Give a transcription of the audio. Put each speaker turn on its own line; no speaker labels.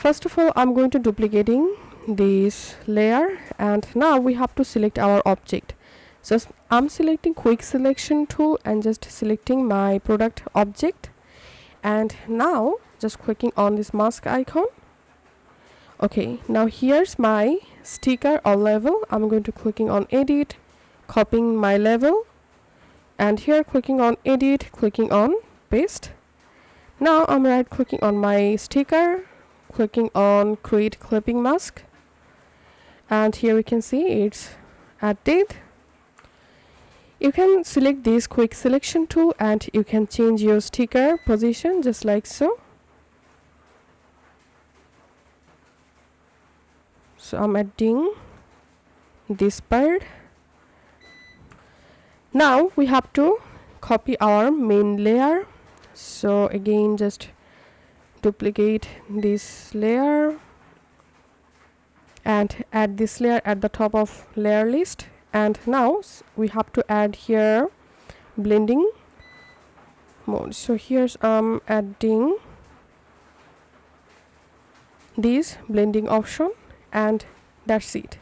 First of all, I'm going to duplicating this layer, and now we have to select our object. So I'm selecting quick selection tool and just selecting my product object, and now just clicking on this mask icon. Okay, now here's my sticker or level. I'm going to clicking on edit, copying my level, and here clicking on edit, clicking on paste. Now I'm right clicking on my sticker, clicking on create clipping mask, and here we can see it's added. You can select this quick selection tool and you can change your sticker position just like so. So I'm adding this part. Now we have to copy our main layer. So again, just duplicate this layer and add this layer at the top of layer list. And now we have to add here blending mode. So here's adding this blending option, and that's it.